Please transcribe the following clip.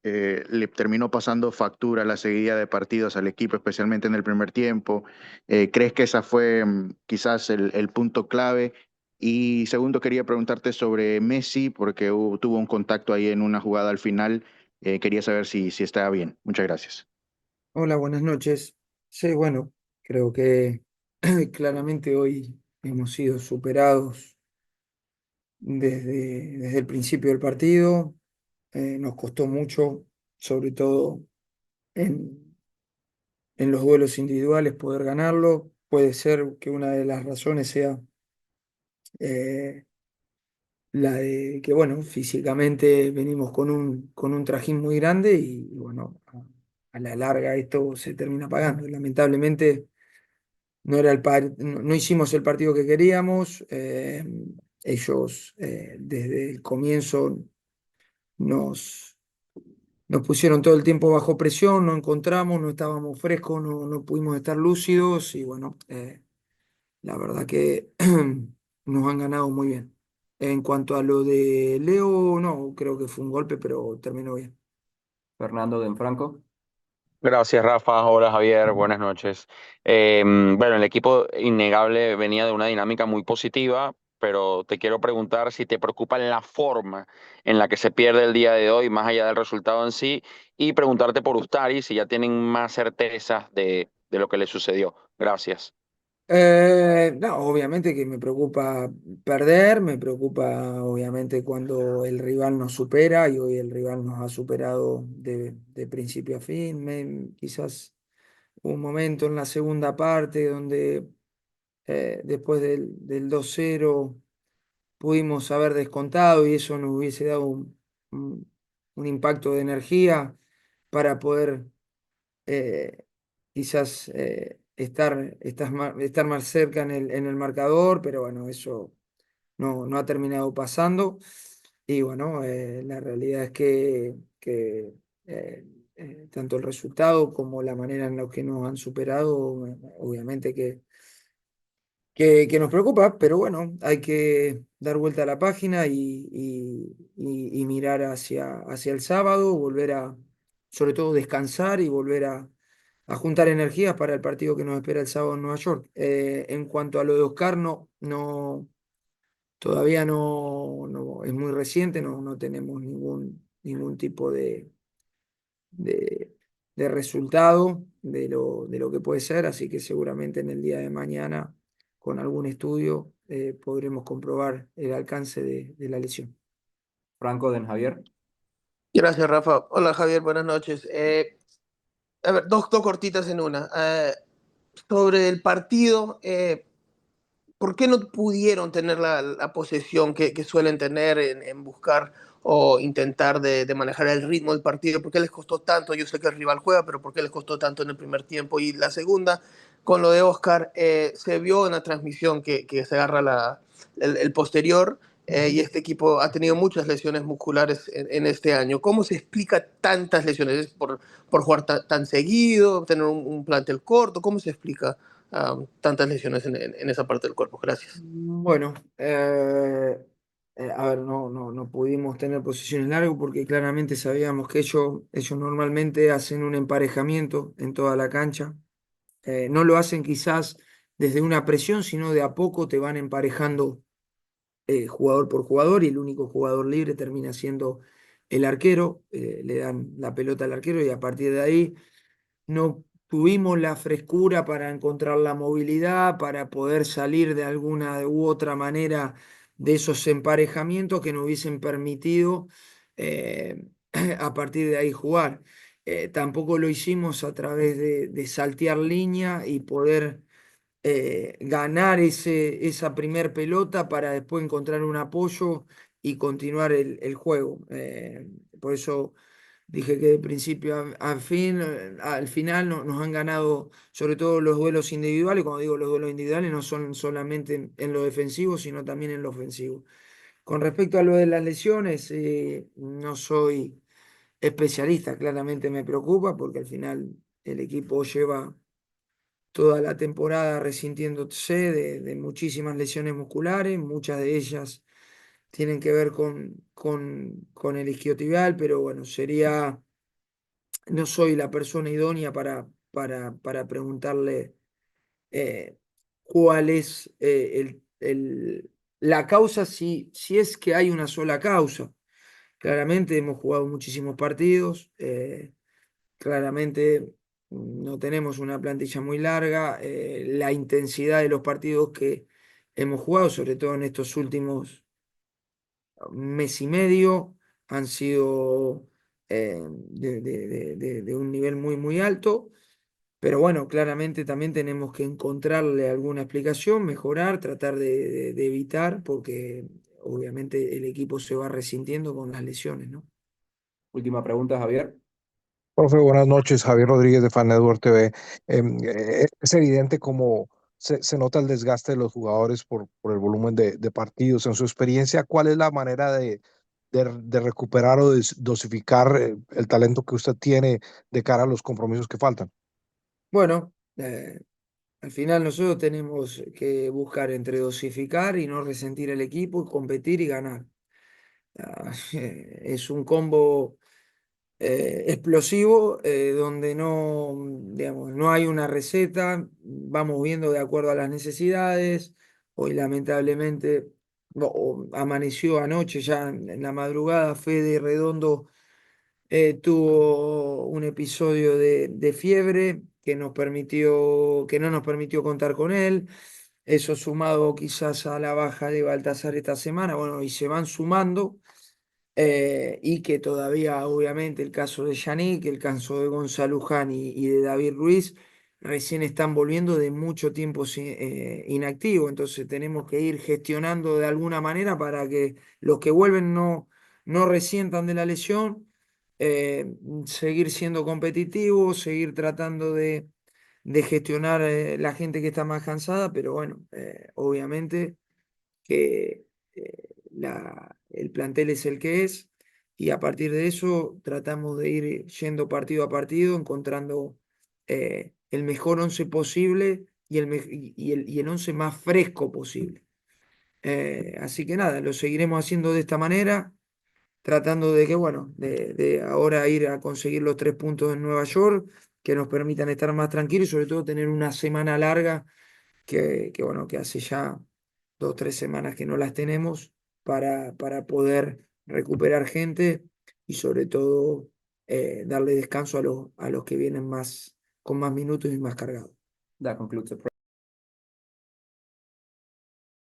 le terminó pasando factura la seguida de partidos al equipo, especialmente en el primer tiempo. ¿Crees que esa fue quizás el punto clave? Y segundo, quería preguntarte sobre Messi, porque tuvo un contacto ahí en una jugada al final. Quería saber si estaba bien. Muchas gracias. Hola, buenas noches. Sí, bueno, creo que claramente hoy hemos sido superados desde el principio del partido. Nos costó mucho, sobre todo en, en los duelos individuales, poder ganarlo. Puede ser que una de las razones sea eh, la de que, bueno, físicamente venimos con un trajín muy grande y, bueno, a la larga esto se termina pagando. Lamentablemente. No hicimos el partido que queríamos. Ellos desde el comienzo nos, nos pusieron todo el tiempo bajo presión, no encontramos, no estábamos frescos, no pudimos estar lúcidos y bueno, la verdad que nos han ganado muy bien. En cuanto a lo de Leo, no, creo que fue un golpe, pero terminó bien. Fernando Denfranco. Gracias, Rafa. Hola, Javier. Buenas noches. Bueno, el equipo innegable venía de una dinámica muy positiva, pero te quiero preguntar si te preocupa la forma en la que se pierde el día de hoy, más allá del resultado en sí, y preguntarte por Ustari, si ya tienen más certezas de lo que le sucedió. Gracias. No, obviamente que me preocupa perder, me preocupa obviamente cuando el rival nos supera y hoy el rival nos ha superado de principio a fin. Quizás hubo un momento en la segunda parte donde después del 2-0 pudimos haber descontado y eso nos hubiese dado un- un impacto de energía para poder eh, quizás estar más cerca en el marcador, pero bueno, eso no ha terminado pasando. Y bueno, la realidad es que tanto el resultado como la manera en la que nos han superado, obviamente que nos preocupa, pero bueno, hay que dar vuelta a la página y mirar hacia el sábado, sobre todo descansar y volver a juntar energías para el partido que nos espera el sábado en Nueva York. En cuanto a lo de Oscar, todavía es muy reciente, no tenemos ningún tipo de, de resultado de lo que puede ser, así que seguramente en el día de mañana, con algún estudio, podremos comprobar el alcance de la lesión. Franco Den Javier. Gracias, Rafa. Hola, Javier, buenas noches. A ver, dos cortitas en una. Sobre el partido, ¿por qué no pudieron tener la posesión que suelen tener en buscar o intentar de manejar el ritmo del partido? ¿Por qué les costó tanto? Yo sé que el rival juega, pero ¿por qué les costó tanto en el primer tiempo? Y la segunda, con lo de Oscar, se vio en la transmisión que se agarra el posterior. Y este equipo ha tenido muchas lesiones musculares en este año. ¿Cómo se explica tantas lesiones? ¿Es por jugar tan seguido, tener un plantel corto? ¿Cómo se explica tantas lesiones en esa parte del cuerpo? Gracias. Bueno, a ver, no pudimos tener posiciones largas porque claramente sabíamos que ellos normalmente hacen un emparejamiento en toda la cancha. No lo hacen quizás desde una presión, sino de a poco te van emparejando jugador por jugador y el único jugador libre termina siendo el arquero. Le dan la pelota al arquero y a partir de ahí no tuvimos la frescura para encontrar la movilidad, para poder salir de alguna u otra manera de esos emparejamientos que nos hubiesen permitido eh, a partir de ahí jugar. Tampoco lo hicimos a través de saltear línea y poder ganar esa primer pelota para después encontrar un apoyo y continuar el juego. Por eso dije que de principio a fin, al final nos han ganado sobre todo los duelos individuales. Cuando digo los duelos individuales no son solamente en lo defensivo, sino también en lo ofensivo. Con respecto a lo de las lesiones, no soy especialista, claramente me preocupa porque al final el equipo lleva toda la temporada resintiéndose de muchísimas lesiones musculares, muchas de ellas tienen que ver con el isquiotibial, pero bueno, sería no soy la persona idónea para preguntarle cuál es la causa, si es que hay una sola causa. Claramente hemos jugado muchísimos partidos, claramente no tenemos una plantilla muy larga, la intensidad de los partidos que hemos jugado, sobre todo en estos últimos mes y medio, han sido de un nivel muy alto. Pero bueno, claramente también tenemos que encontrarle alguna explicación, mejorar, tratar de evitar, porque obviamente el equipo se va resintiendo con las lesiones, ¿no? Última pregunta, Javier. Profe, buenas noches. Javier Rodríguez de Fan Network TV. Es evidente cómo se nota el desgaste de los jugadores por el volumen de partidos. En su experiencia, ¿cuál es la manera de recuperar o dosificar el talento que usted tiene de cara a los compromisos que faltan? Bueno, al final nosotros tenemos que buscar entre dosificar y no resentir el equipo, competir y ganar. Es un combo explosivo, donde no, digamos, no hay una receta, vamos viendo de acuerdo a las necesidades. Hoy lamentablemente amaneció anoche ya en la madrugada, Fede Redondo tuvo un episodio de fiebre que no nos permitió contar con él. Eso sumado quizás a la baja de Baltasar esta semana, bueno, y se van sumando. Y que todavía, obviamente, el caso de Yannick, el caso de Gonzalo Luján y de David Ruiz, recién están volviendo de mucho tiempo inactivo. Entonces tenemos que ir gestionando de alguna manera para que los que vuelven no resientan de la lesión, seguir siendo competitivos, seguir tratando de gestionar la gente que está más cansada, pero bueno, obviamente que el plantel es el que es, y a partir de eso tratamos de ir yendo partido a partido, encontrando el mejor once posible y el once más fresco posible. Así que nada, lo seguiremos haciendo de esta manera, tratando de que, bueno, de ahora ir a conseguir los 3 puntos en Nueva York, que nos permitan estar más tranquilos y sobre todo tener una semana larga bueno, que hace ya 2 o 3 semanas que no las tenemos para poder recuperar gente y sobre todo darle descanso a los que vienen con más minutos y más cargados. That concludes the